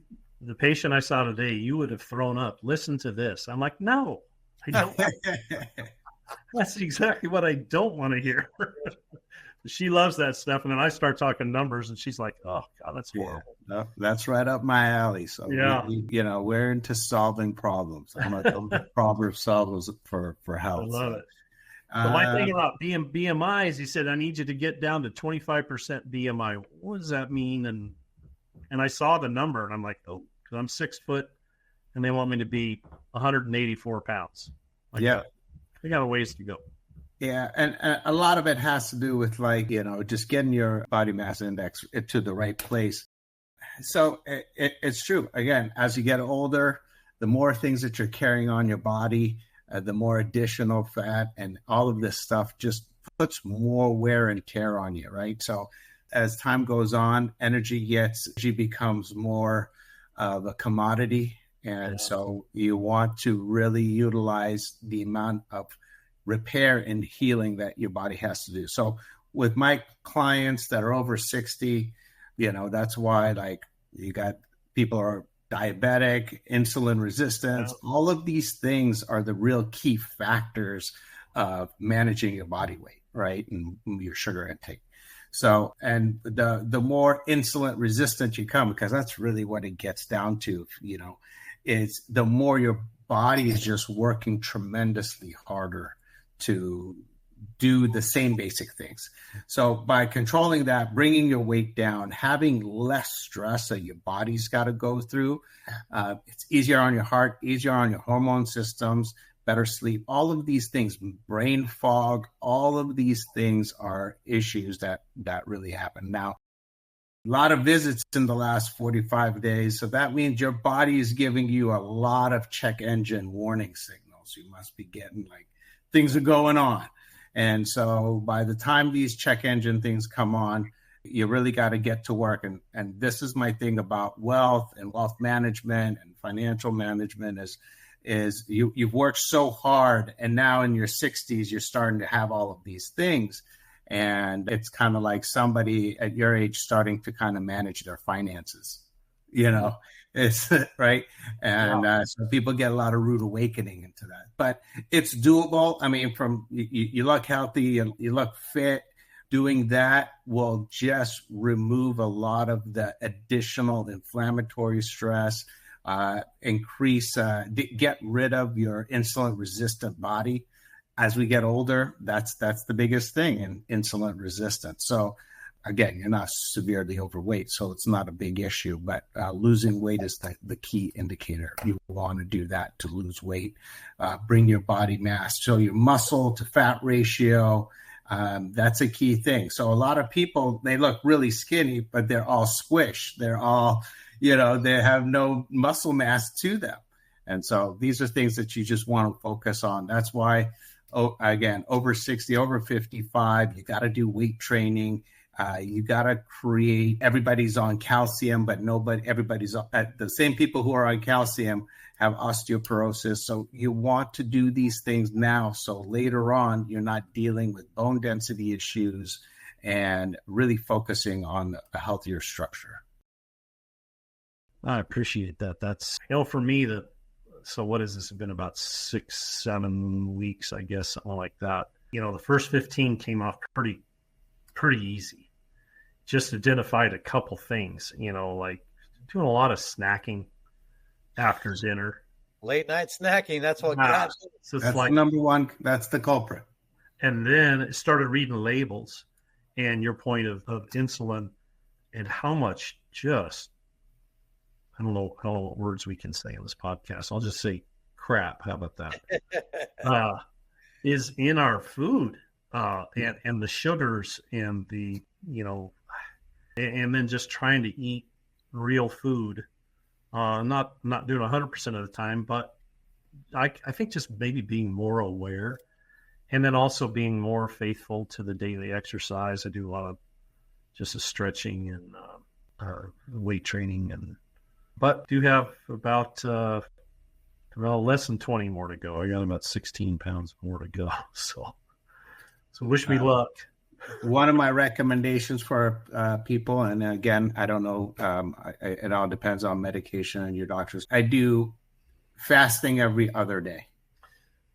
the patient I saw today, you would have thrown up. Listen to this. I'm like, no, I don't. That's exactly what I don't want to hear. She loves that stuff. And then I start talking numbers, and she's like, oh, God, that's horrible. Yeah, that's right up my alley. So, yeah, we're into solving problems. I'm a problem solvers for health. I love it. But my thing about BMI is, he said, I need you to get down to 25% BMI. What does that mean? And I saw the number, and I'm like, oh, because I'm 6 foot, and they want me to be 184 pounds. Like, yeah. I got a ways to go. Yeah, and a lot of it has to do with just getting your body mass index to the right place. So it's true. Again, as you get older, the more things that you're carrying on your body, the more additional fat and all of this stuff just puts more wear and tear on you, right? So as time goes on, energy becomes more of a commodity. And so you want to really utilize the amount of repair and healing that your body has to do. So with my clients that are over 60, that's why you got people are diabetic, insulin resistance, all of these things are the real key factors of managing your body weight, right? And your sugar intake. So, and the more insulin resistant you come, because that's really what it gets down to, is the more your body is just working tremendously harder to do the same basic things. So by controlling that, bringing your weight down, having less stress that your body's got to go through, it's easier on your heart, easier on your hormone systems, better sleep, all of these things, brain fog, all of these things are issues that really happen. Now, a lot of visits in the last 45 days. So that means your body is giving you a lot of check engine warning signals. You must be getting like things are going on. And so by the time these check engine things come on, you really got to get to work. And this is my thing about wealth and wealth management and financial management is you've worked so hard, and now in your 60s, you're starting to have all of these things. And it's kind of like somebody at your age starting to kind of manage their finances, it's right. And so people get a lot of rude awakening into that, but it's doable. I mean, from you look healthy, you look fit. Doing that will just remove a lot of the additional inflammatory stress, get rid of your insulin resistant body. As we get older, that's the biggest thing in insulin resistance. So again, you're not severely overweight, so it's not a big issue, but losing weight is the key indicator. You want to do that to lose weight, bring your body mass, so your muscle to fat ratio, that's a key thing. So a lot of people, they look really skinny, but they're all squished. They're all, they have no muscle mass to them. And so these are things that you just want to focus on. That's why, again, over 60, over 55, you got to do weight training. You got to create, everybody's on calcium, but everybody's the same people who are on calcium have osteoporosis. So you want to do these things now. So later on, you're not dealing with bone density issues and really focusing on a healthier structure. I appreciate that. That's, for me, so what has this been, about 6-7 weeks, I guess, something like that. The first 15 came off pretty easy. Just identified a couple things, like doing a lot of snacking after dinner. Late night snacking, that's what got you. So that's like number one, that's the culprit. And then it started reading labels and your point of insulin and how much just, I don't know what words we can say on this podcast. I'll just say crap. How about that? Is in our food, and the sugars and the, and then just trying to eat real food, not doing 100% of the time, but I think just maybe being more aware, and then also being more faithful to the daily exercise. I do a lot of just stretching and weight training, but do have about less than 20 more to go. I got about 16 pounds more to go. So wish me luck. One of my recommendations for people, and again, I don't know, it all depends on medication and your doctors. I do fasting every other day.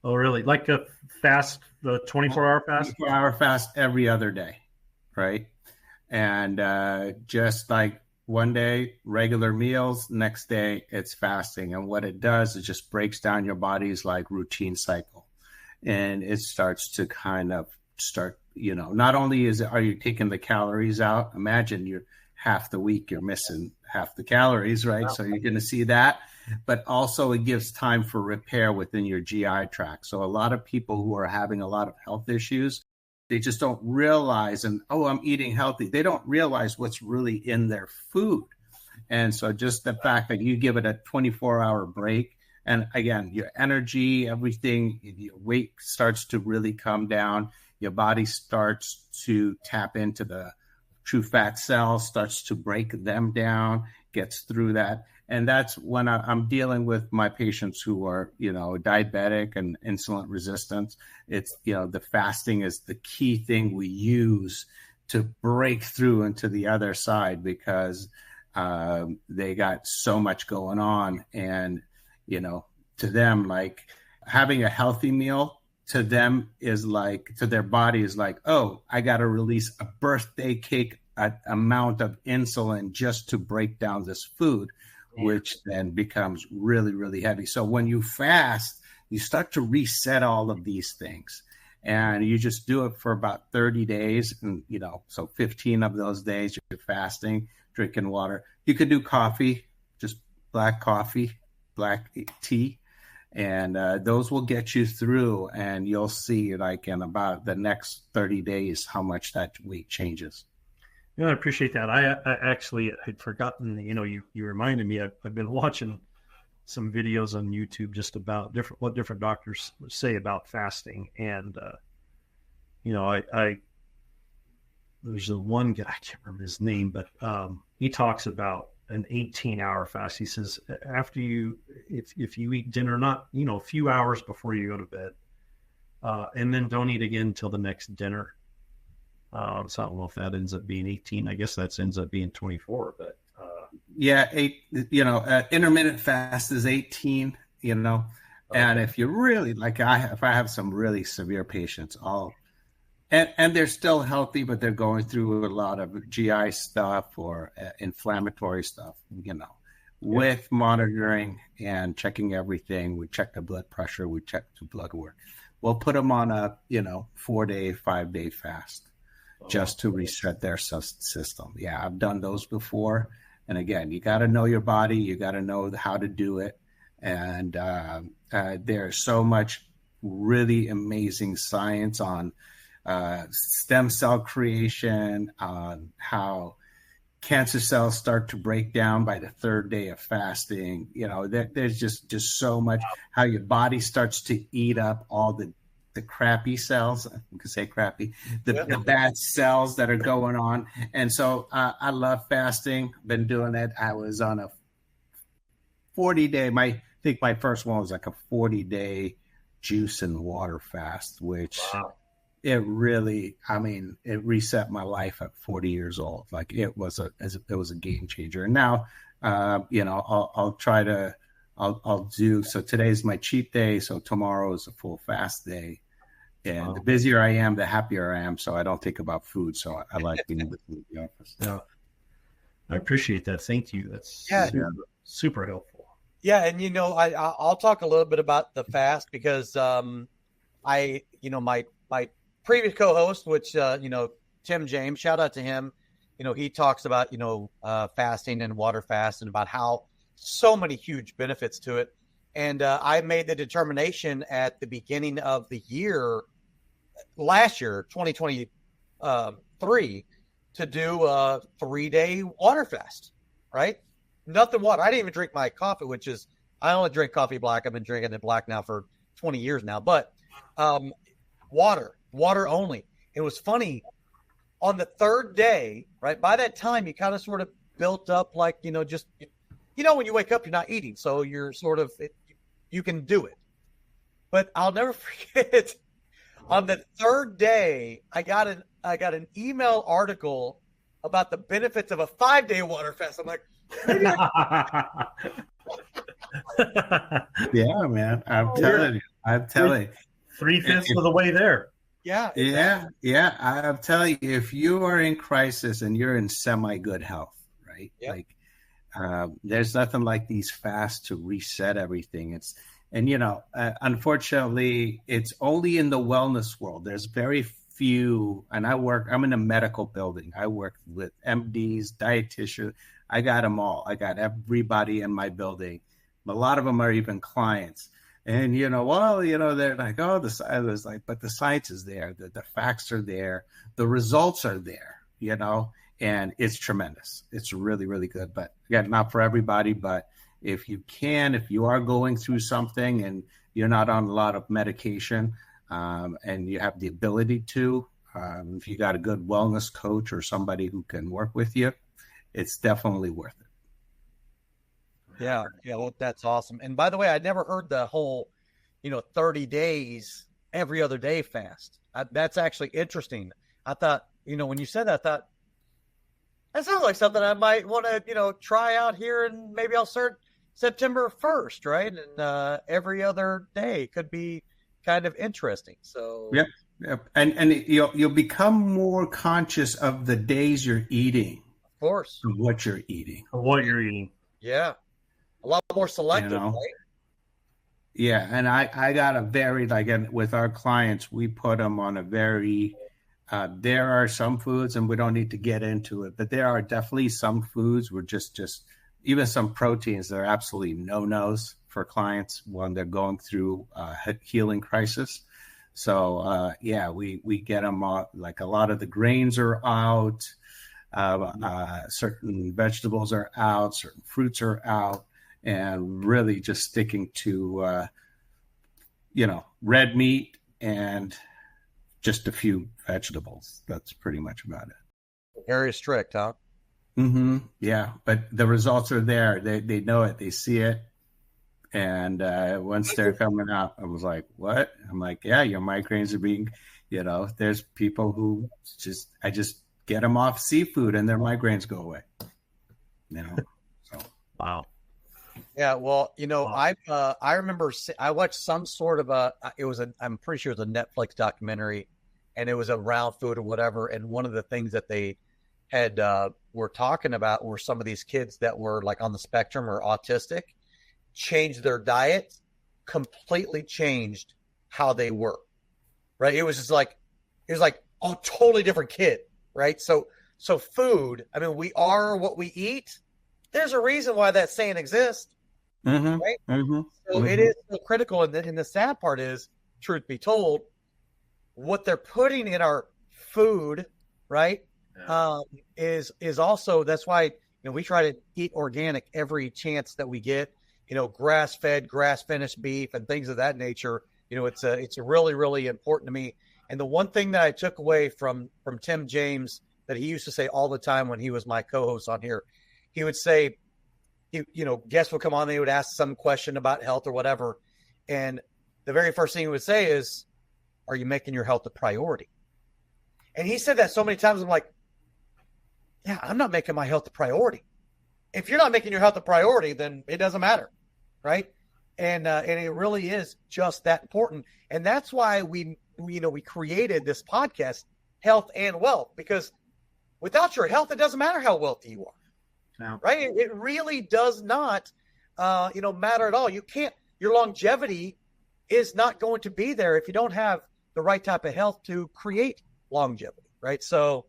Oh, really? Like a fast, the 24-hour fast? 24-hour fast every other day, right? And just like one day, regular meals, next day, it's fasting. And what it does, it just breaks down your body's like routine cycle. And it starts to kind of not only are you taking the calories out, imagine you're half the week, you're missing half the calories, right? Wow. So you're going to see that, but also it gives time for repair within your GI tract. So a lot of people who are having a lot of health issues, they just don't realize, I'm eating healthy. They don't realize what's really in their food. And so just the fact that you give it a 24-hour break, and again, your energy, everything, your weight starts to really come down. Your body starts to tap into the true fat cells, starts to break them down, gets through that. And that's when I'm dealing with my patients who are, diabetic and insulin resistant. It's, the fasting is the key thing we use to break through into the other side, because they got so much going on. And, to them, like having a healthy meal to them is like, to their body is like, oh, I got to release a birthday cake amount of insulin just to break down this food, which then becomes really, really heavy. So when you fast, you start to reset all of these things. And you just do it for about 30 days. And, so 15 of those days you're fasting, drinking water. You could do coffee, just black coffee, black tea. And those will get you through. And you'll see, like, in about the next 30 days, how much that weight changes. Yeah, I appreciate that. I actually had forgotten, you reminded me, I've been watching some videos on YouTube just about what different doctors say about fasting. And, there's the one guy, I can't remember his name, but he talks about an 18-hour fast. He says, after if you eat dinner, not, a few hours before you go to bed, and then don't eat again until the next dinner. So I don't know if that ends up being 18. I guess that ends up being 24, but intermittent fast is 18, and if you really if I have some really severe patients, and they're still healthy, but they're going through a lot of GI stuff or inflammatory stuff, with monitoring and checking everything. We check the blood pressure, we check the blood work. We'll put them on a 4-day, 5-day fast just to reset their system. Yeah, I've done those before. And again, you got to know your body. You got to know how to do it. And there's so much really amazing science on stem cell creation, on how cancer cells start to break down by the 3rd day of fasting. There's just so much, how your body starts to eat up all the crappy cells. I can say crappy, the bad cells that are going on. And so I love fasting. Been doing it. I was on a 40-day, I think my first one was like a 40-day juice and water fast, which it really, it reset my life at 40 years old. Like it was a game changer. And now, I'll do, so today's my cheat day. So tomorrow is a full fast day. And the busier I am, the happier I am. So I don't think about food. So I like being in the office. Yeah. I appreciate that. Thank you. That's super helpful. Yeah. And, I'll talk a little bit about the fast because my previous co-host, which, Tim James, shout out to him. He talks about, fasting and water fast and about how so many huge benefits to it. And I made the determination at the beginning of the year, last year, 2023, to do a 3-day water fast, right? Nothing water. I didn't even drink my coffee, I only drink coffee black. I've been drinking it black now for 20 years now. But water only. It was funny. On the 3rd day, right, by that time, you kind of sort of built up like, just – when you wake up, you're not eating, so you're sort of you can do it. But I'll never forget. On the 3rd day, I got an email article about the benefits of a 5-day water fast. I'm like, yeah, man, I'm telling you, 3/5 of the way there. Yeah, exactly. Yeah. I'm telling you, if you are in crisis and you're in semi-good health, right, there's nothing like these fasts to reset everything. Unfortunately, it's only in the wellness world. There's very few, and I'm in a medical building. I work with MDs, dietitians. I got them all. I got everybody in my building. A lot of them are even clients. And, they're like, I was like, but the science is there. The facts are there. The results are there, and it's tremendous. It's really, really good. But again, not for everybody, but if you are going through something and you're not on a lot of medication, and you have the ability to, if you got a good wellness coach or somebody who can work with you, it's definitely worth it. Yeah. Well, that's awesome. And by the way, I'd never heard the whole, 30 days, every other day fast. That's actually interesting. I thought, when you said that, I thought, that sounds like something I might want to, try out here, and maybe I'll start September 1st, right? And every other day could be kind of interesting. So Yep. And you'll become more conscious of the days you're eating. Of course. Of what you're eating. Yeah. A lot more selective, right? Yeah. And I got a very, with our clients, we put them on a very, there are some foods, and we don't need to get into it, but there are definitely some foods where just even some proteins, they're absolutely no-nos for clients when they're going through a healing crisis. So, we get them like a lot of the grains are out, certain vegetables are out, certain fruits are out, and really just sticking to, red meat and just a few vegetables. That's pretty much about it. Very strict, huh? Mm-hmm. Yeah, but the results are there. They know it. They see it. And once they're coming out, I was like, what? I'm like, yeah, your migraines are being, there's people who I just get them off seafood and their migraines go away. So. Wow. Yeah. Well, I remember I watched some sort of I'm pretty sure it was a Netflix documentary, and it was around food or whatever. And one of the things that they had were talking about were some of these kids that were like on the spectrum or autistic, changed their diet, completely changed how they were, right? It was like a totally different kid, right? So food, I mean, we are what we eat. There's a reason why that saying exists, right? Mm-hmm. So it is so critical. And the sad part is, truth be told, what they're putting in our food, right, is also, that's why we try to eat organic every chance that we get. Grass-fed, grass-finished beef and things of that nature. It's really, really important to me. And the one thing that I took away from Tim James that he used to say all the time when he was my co-host on here, he would say, guests would come on, they would ask some question about health or whatever. And the very first thing he would say is, are you making your health a priority? And he said that so many times. I'm like, yeah, I'm not making my health a priority. If you're not making your health a priority, then it doesn't matter. Right. And it really is just that important. And that's why we created this podcast, Health and Wealth, because without your health, it doesn't matter how wealthy you are. No. Right. It really does not, matter at all. Your longevity is not going to be there if you don't have the right type of health to create longevity. Right. So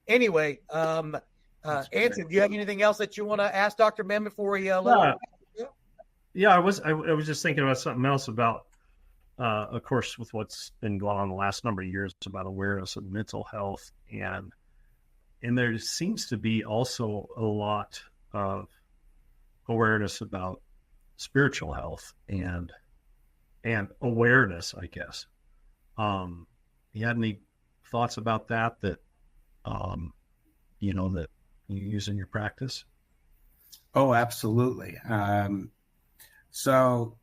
anyway, Anson, do you have anything else that you want to ask Dr. Ben before we let him? Yeah, I was just thinking about something else about, of course, with what's been going on the last number of years about awareness of mental health, and there seems to be also a lot of awareness about spiritual health and awareness, I guess. You had any thoughts about that that you use in your practice? Oh, absolutely. So,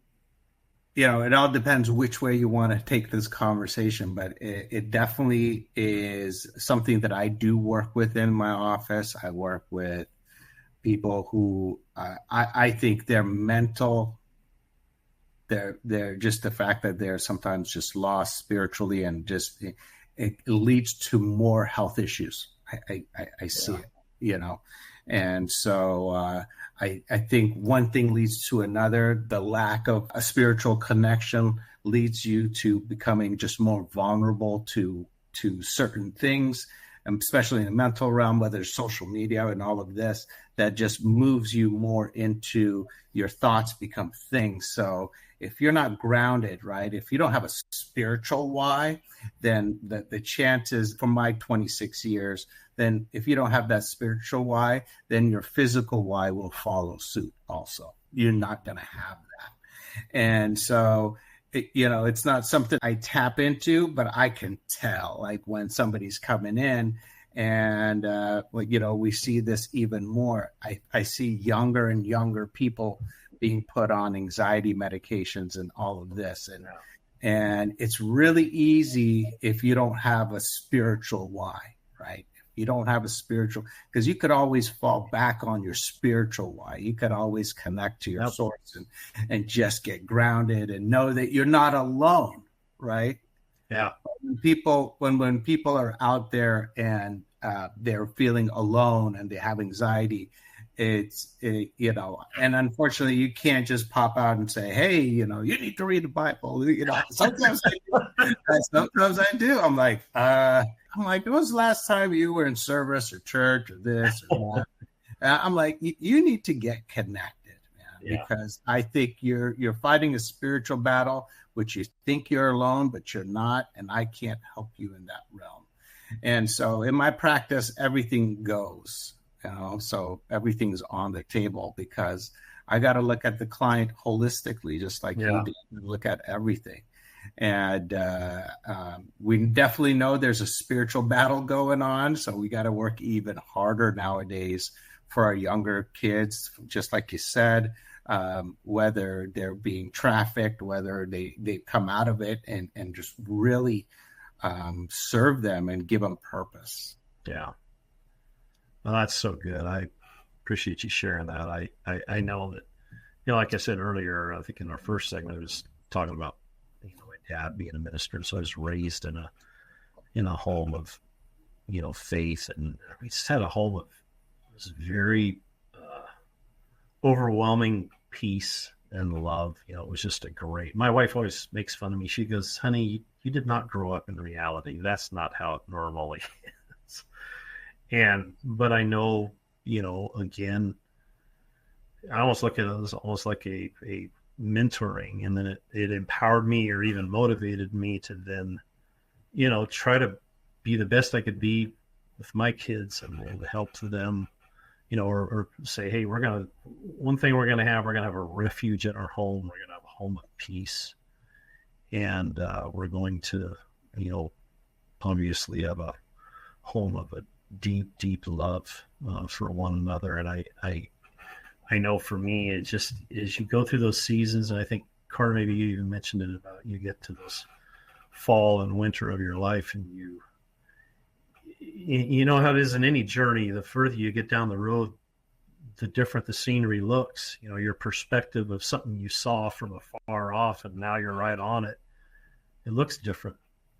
it all depends which way you want to take this conversation, but it definitely is something that I do work with in my office. I work with people who I think they're mental. They're just the fact that they're sometimes just lost spiritually, and just it leads to more health issues. I see it, And so I think one thing leads to another. The lack of a spiritual connection leads you to becoming just more vulnerable to certain things, and especially in the mental realm, whether it's social media and all of this, that just moves you more into your thoughts become things. So if you're not grounded, right, if you don't have a spiritual why, then the chances, from my 26 years, then if you don't have that spiritual why, then your physical why will follow suit also. You're not going to have that. And so, it's not something I tap into, but I can tell, like when somebody's coming in, and, we see this even more. I see younger and younger people being put on anxiety medications and all of this. And it's really easy if you don't have a spiritual why, right? You don't have a spiritual, because you could always fall back on your spiritual why. You could always connect to your source and just get grounded and know that you're not alone, right? Yeah. When people are out there and they're feeling alone and they have anxiety, and unfortunately you can't just pop out and say, hey, you need to read the Bible. Sometimes I do. I'm like, when was the last time you were in service or church or this or that? I'm like, you need to get connected, man, because I think you're fighting a spiritual battle, which you think you're alone, but you're not, and I can't help you in that realm. And so in my practice, everything goes. So everything's on the table because I got to look at the client holistically, just like you do. Look at everything. And we definitely know there's a spiritual battle going on. So we got to work even harder nowadays for our younger kids, just like you said, whether they're being trafficked, whether they come out of it and just really serve them and give them purpose. Yeah. Well, that's so good. I appreciate you sharing that. I know that, like I said earlier, I think in our first segment, I was talking about, my dad being a minister. So I was raised in a home of, faith, and we just had a home of this very overwhelming peace and love. It was just my wife always makes fun of me. She goes, honey, you did not grow up in reality. That's not how it normally is. But I know, again, I almost look at it as almost like a mentoring, and then it empowered me or even motivated me to then, try to be the best I could be with my kids and help to them, or say, hey, one thing we're going to have a refuge in our home. We're going to have a home of peace. And we're going to, obviously have a home of a deep, deep love for one another. And I know for me, it just, as you go through those seasons, and I think, Carter, maybe you even mentioned it about you get to this fall and winter of your life, and you know how it is in any journey. The further you get down the road, the different the scenery looks. Your perspective of something you saw from afar off, and now you're right on it. It looks different.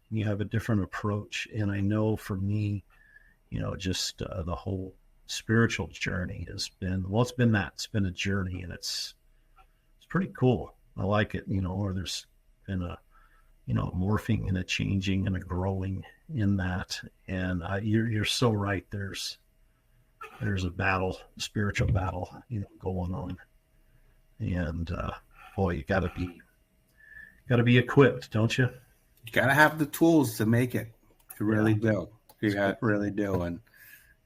You have a different approach. And I know for me, just the whole spiritual journey has been, it's been a journey, and it's pretty cool. I like it, or there's been a, morphing and a changing and a growing in that. And you're so right. There's a battle, spiritual battle, going on. And boy, you gotta be equipped, don't you? You gotta have the tools to make it. You really do. You really do.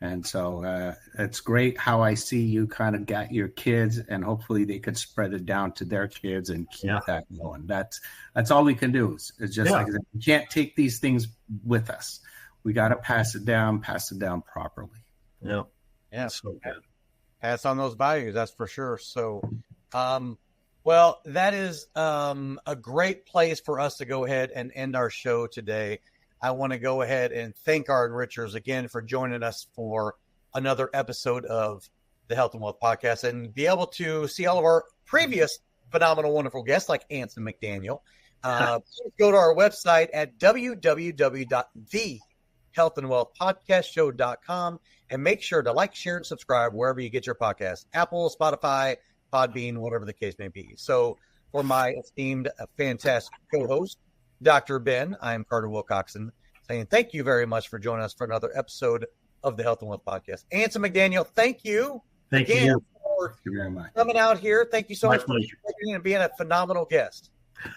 And so it's great how I see you kind of got your kids, and hopefully they could spread it down to their kids and keep that going. That's all we can do. It's just like that. We can't take these things with us. We got to pass it down properly. Yeah. Yeah. So good. Pass on those values. That's for sure. So, well, that is a great place for us to go ahead and end our show today. I want to go ahead and thank Aaron Richards again for joining us for another episode of the Health and Wealth Podcast, and be able to see all of our previous phenomenal, wonderful guests like Anson McDaniel. Please go to our website at www.thehealthandwealthpodcastshow.com and make sure to like, share, and subscribe wherever you get your podcasts, Apple, Spotify, Podbean, whatever the case may be. So for my esteemed, fantastic co-host, Dr. Ben, I am Carter Wilcoxson, saying thank you very much for joining us for another episode of the Health and Wealth Podcast. Anson McDaniel, thank you. Thank you for very much coming out here. Thank you so much for being a phenomenal guest.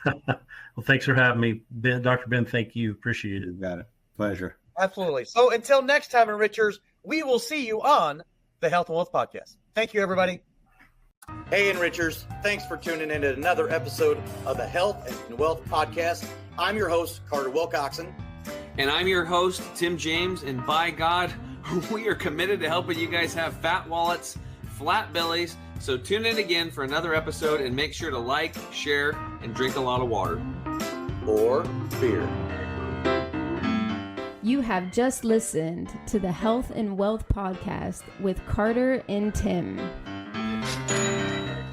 Well, thanks for having me, Ben. Dr. Ben, thank you. Appreciate it. You got it. Pleasure. Absolutely. So until next time, Richards, we will see you on the Health and Wealth Podcast. Thank you, everybody. Hey, Enrichers, thanks for tuning in to another episode of the Health and Wealth Podcast. I'm your host, Carter Wilcoxson. And I'm your host, Tim James. And by God, we are committed to helping you guys have fat wallets, flat bellies. So tune in again for another episode, and make sure to like, share, and drink a lot of water. Or beer. You have just listened to the Health and Wealth Podcast with Carter and Tim.